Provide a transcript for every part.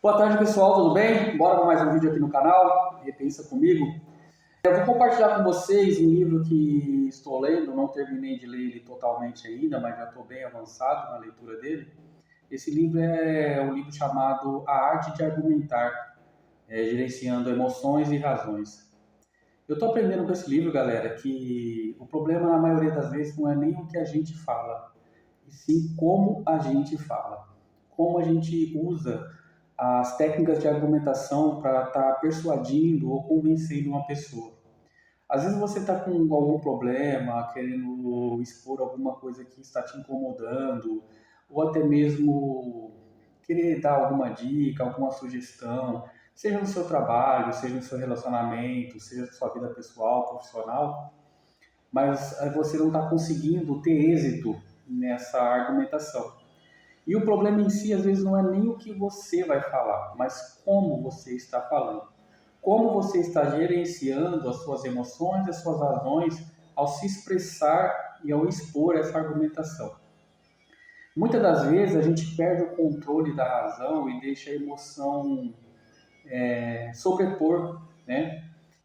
Boa tarde, pessoal, tudo bem? Bora para mais um vídeo aqui no canal, Repensa Comigo. Eu vou compartilhar com vocês um livro que estou lendo, não terminei de ler ele totalmente ainda, mas já estou bem avançado na leitura dele. Esse livro é um livro chamado A Arte de Argumentar, Gerenciando Emoções e Razões. Eu estou aprendendo com esse livro, galera, que o problema na maioria das vezes não é nem o que a gente fala, e sim como a gente fala, como a gente usa as técnicas de argumentação para estar persuadindo ou convencendo uma pessoa. Às vezes você está com algum problema, querendo expor alguma coisa que está te incomodando, ou até mesmo querer dar alguma dica, alguma sugestão, seja no seu trabalho, seja no seu relacionamento, seja na sua vida pessoal, profissional, mas você não está conseguindo ter êxito nessa argumentação. E o problema em si, às vezes, não é nem o que você vai falar, mas como você está falando. Como você está gerenciando as suas emoções, as suas razões, ao se expressar e ao expor essa argumentação. Muitas das vezes a gente perde o controle da razão e deixa a emoção sobrepor, né?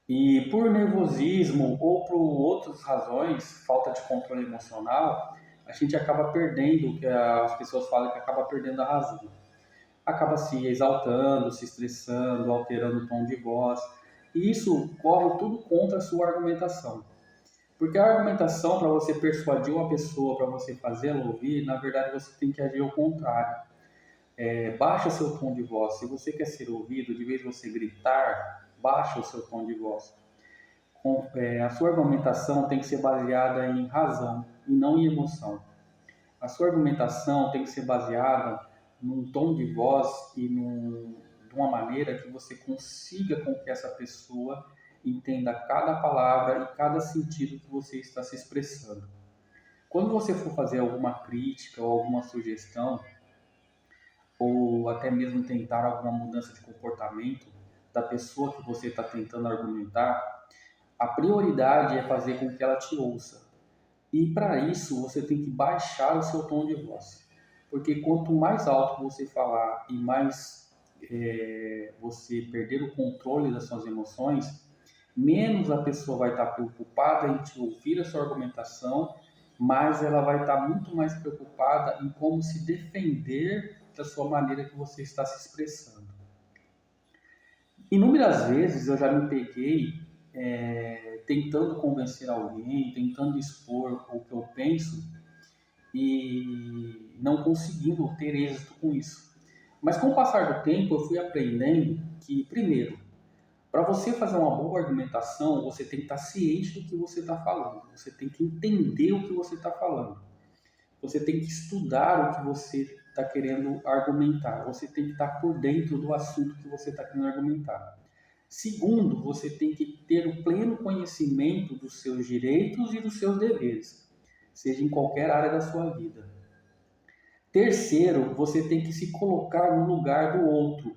E por nervosismo ou por outras razões, falta de controle emocional, a gente acaba perdendo, o que as pessoas falam que acaba perdendo a razão. Acaba se exaltando, se estressando, alterando o tom de voz. E isso corre tudo contra a sua argumentação. Porque a argumentação, para você persuadir uma pessoa, para você fazê-la ouvir, na verdade você tem que agir ao contrário. Baixa seu tom de voz. Se você quer ser ouvido, de vez de você gritar, baixa o seu tom de voz. A sua argumentação tem que ser baseada em razão e não em emoção. A sua argumentação tem que ser baseada num tom de voz e de uma maneira que você consiga com que essa pessoa entenda cada palavra e cada sentido que você está se expressando. Quando você for fazer alguma crítica ou alguma sugestão, ou até mesmo tentar alguma mudança de comportamento da pessoa que você está tentando argumentar, a prioridade é fazer com que ela te ouça. E para isso você tem que baixar o seu tom de voz. Porque quanto mais alto você falar e mais você perder o controle das suas emoções, menos a pessoa vai estar preocupada em te ouvir a sua argumentação, mas ela vai estar muito mais preocupada em como se defender da sua maneira que você está se expressando. Inúmeras vezes eu já me peguei tentando convencer alguém, tentando expor o que eu penso e não conseguindo ter êxito com isso. Mas com o passar do tempo eu fui aprendendo que, primeiro, para você fazer uma boa argumentação, você tem que estar ciente do que você está falando, você tem que entender o que você está falando, você tem que estudar o que você está querendo argumentar, você tem que estar por dentro do assunto que você está querendo argumentar. Segundo, você tem que ter o pleno conhecimento dos seus direitos e dos seus deveres, seja em qualquer área da sua vida. Terceiro, você tem que se colocar no lugar do outro.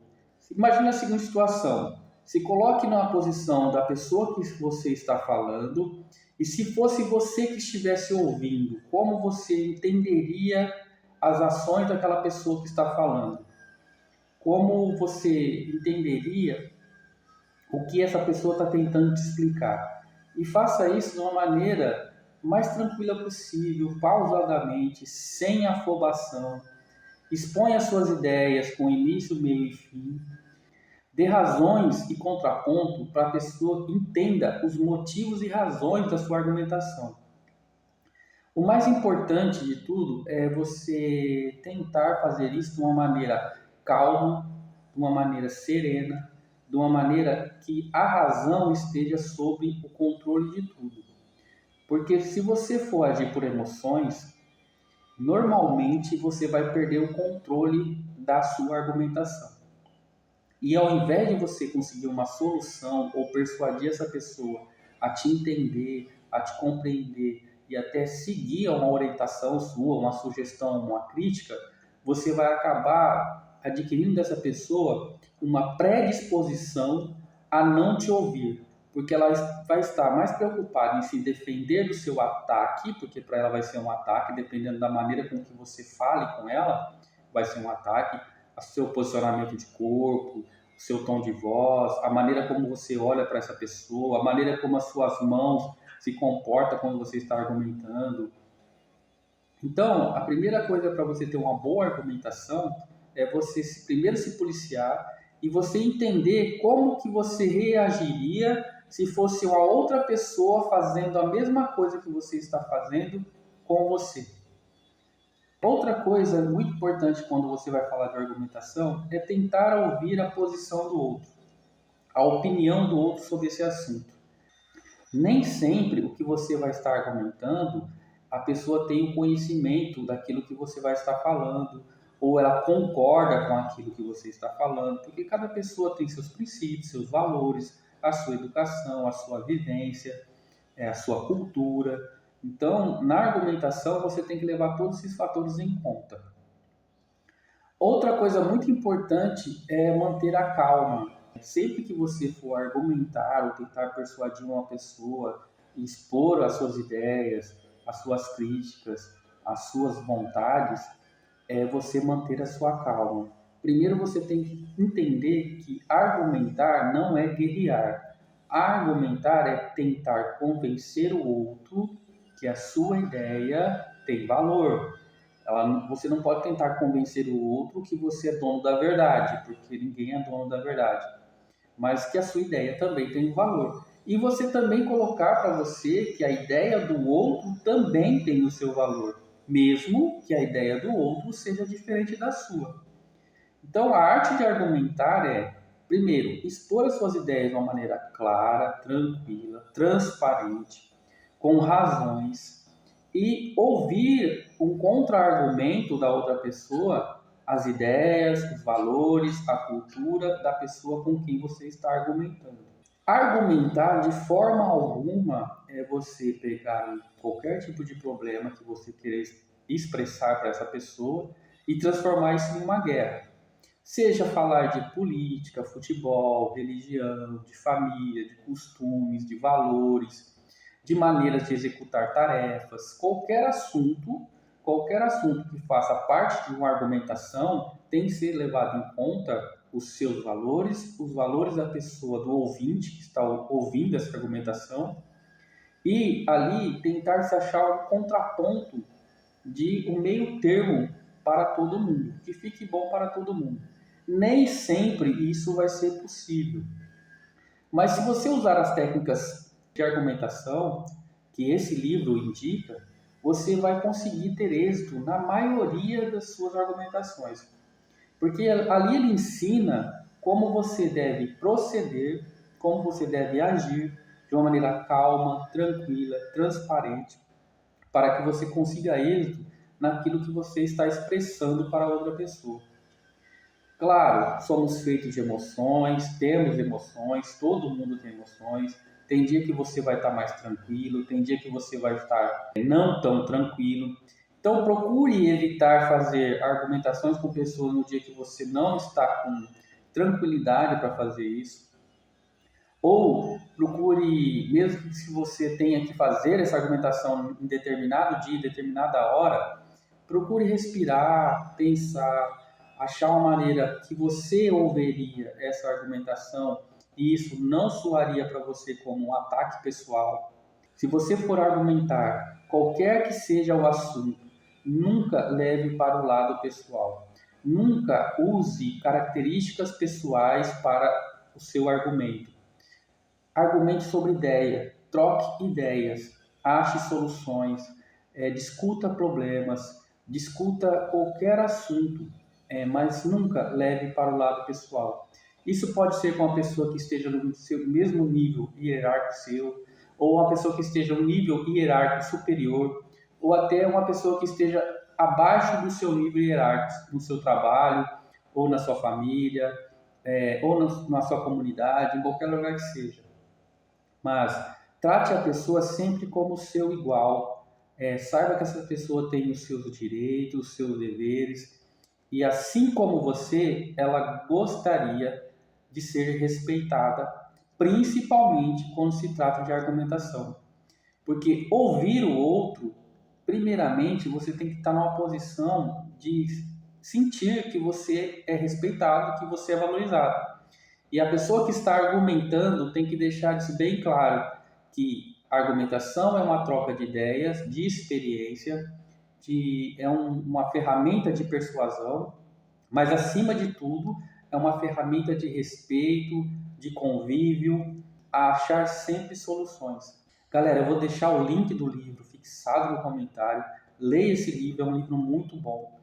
Imagine a seguinte situação: se coloque na posição da pessoa que você está falando e se fosse você que estivesse ouvindo, como você entenderia as ações daquela pessoa que está falando? Como você entenderia o que essa pessoa está tentando te explicar? E faça isso de uma maneira mais tranquila possível, pausadamente, sem afobação. Exponha suas ideias com início, meio e fim. Dê razões e contraponto para a pessoa entenda os motivos e razões da sua argumentação. O mais importante de tudo é você tentar fazer isso de uma maneira calma, de uma maneira serena, de uma maneira que a razão esteja sob o controle de tudo. Porque se você for agir por emoções, normalmente você vai perder o controle da sua argumentação. E ao invés de você conseguir uma solução ou persuadir essa pessoa a te entender, a te compreender e até seguir uma orientação sua, uma sugestão, uma crítica, você vai acabar adquirindo dessa pessoa uma predisposição a não te ouvir, porque ela vai estar mais preocupada em se defender do seu ataque, porque para ela vai ser um ataque, dependendo da maneira com que você fale com ela, vai ser um ataque, o seu posicionamento de corpo, o seu tom de voz, a maneira como você olha para essa pessoa, a maneira como as suas mãos se comportam quando você está argumentando. Então, a primeira coisa para você ter uma boa argumentação é você primeiro se policiar e você entender como que você reagiria se fosse uma outra pessoa fazendo a mesma coisa que você está fazendo com você. Outra coisa muito importante quando você vai falar de argumentação é tentar ouvir a posição do outro, a opinião do outro sobre esse assunto. Nem sempre o que você vai estar argumentando, a pessoa tem o conhecimento daquilo que você vai estar falando, ou ela concorda com aquilo que você está falando, porque cada pessoa tem seus princípios, seus valores, a sua educação, a sua vivência, a sua cultura. Então, na argumentação, você tem que levar todos esses fatores em conta. Outra coisa muito importante é manter a calma. Sempre que você for argumentar ou tentar persuadir uma pessoa, expor as suas ideias, as suas críticas, as suas vontades, é você manter a sua calma. Primeiro você tem que entender que argumentar não é guerrear. Argumentar é tentar convencer o outro que a sua ideia tem valor. Você não pode tentar convencer o outro que você é dono da verdade, porque ninguém é dono da verdade, mas que a sua ideia também tem um valor. E você também colocar para você que a ideia do outro também tem o seu valor, mesmo que a ideia do outro seja diferente da sua. Então, a arte de argumentar é, primeiro, expor as suas ideias de uma maneira clara, tranquila, transparente, com razões, e ouvir um contra-argumento da outra pessoa, as ideias, os valores, a cultura da pessoa com quem você está argumentando. Argumentar de forma alguma é você pegar qualquer tipo de problema que você queira expressar para essa pessoa e transformar isso em uma guerra. Seja falar de política, futebol, religião, de família, de costumes, de valores, de maneiras de executar tarefas, qualquer assunto que faça parte de uma argumentação tem que ser levado em conta os seus valores, os valores da pessoa, do ouvinte que está ouvindo essa argumentação, e ali tentar se achar um contraponto de um meio termo para todo mundo, que fique bom para todo mundo. Nem sempre isso vai ser possível. Mas se você usar as técnicas de argumentação que esse livro indica, você vai conseguir ter êxito na maioria das suas argumentações. Porque ali ele ensina como você deve proceder, como você deve agir de uma maneira calma, tranquila, transparente, para que você consiga êxito naquilo que você está expressando para outra pessoa. Claro, somos feitos de emoções, temos emoções, todo mundo tem emoções. Tem dia que você vai estar mais tranquilo, tem dia que você vai estar não tão tranquilo. Então procure evitar fazer argumentações com pessoas no dia que você não está com tranquilidade para fazer isso. Ou procure, mesmo que se você tenha que fazer essa argumentação em determinado dia, em determinada hora, procure respirar, pensar, achar uma maneira que você ouviria essa argumentação e isso não soaria para você como um ataque pessoal. Se você for argumentar, qualquer que seja o assunto, nunca leve para o lado pessoal. Nunca use características pessoais para o seu argumento. Argumente sobre ideia, troque ideias, ache soluções, discuta problemas, discuta qualquer assunto, mas nunca leve para o lado pessoal. Isso pode ser com uma pessoa que esteja no seu mesmo nível hierárquico seu, ou uma pessoa que esteja no nível hierárquico superior, ou até uma pessoa que esteja abaixo do seu nível hierárquico, no seu trabalho, ou na sua família, ou na sua comunidade, em qualquer lugar que seja. Mas trate a pessoa sempre como seu igual. Saiba que essa pessoa tem os seus direitos, os seus deveres, e assim como você, ela gostaria de ser respeitada, principalmente quando se trata de argumentação. Porque ouvir o outro, primeiramente, você tem que estar numa posição de sentir que você é respeitado, que você é valorizado. E a pessoa que está argumentando tem que deixar isso bem claro, que a argumentação é uma troca de ideias, de experiência, uma ferramenta de persuasão, mas acima de tudo é uma ferramenta de respeito, de convívio, a achar sempre soluções. Galera, eu vou deixar o link do livro fixado no comentário. Leia esse livro, é um livro muito bom.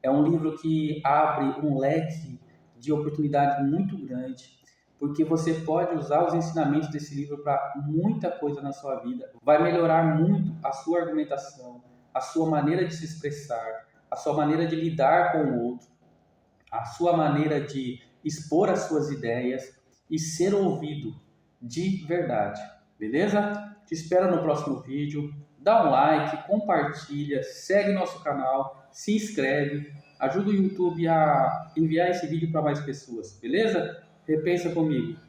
É um livro que abre um leque de oportunidade muito grande, porque você pode usar os ensinamentos desse livro para muita coisa na sua vida. Vai melhorar muito a sua argumentação, a sua maneira de se expressar, a sua maneira de lidar com o outro, a sua maneira de expor as suas ideias e ser ouvido de verdade. Beleza? Te espero no próximo vídeo. Dá um like, compartilha, segue nosso canal, se inscreve, ajuda o YouTube a enviar esse vídeo para mais pessoas. Beleza? Repensa comigo.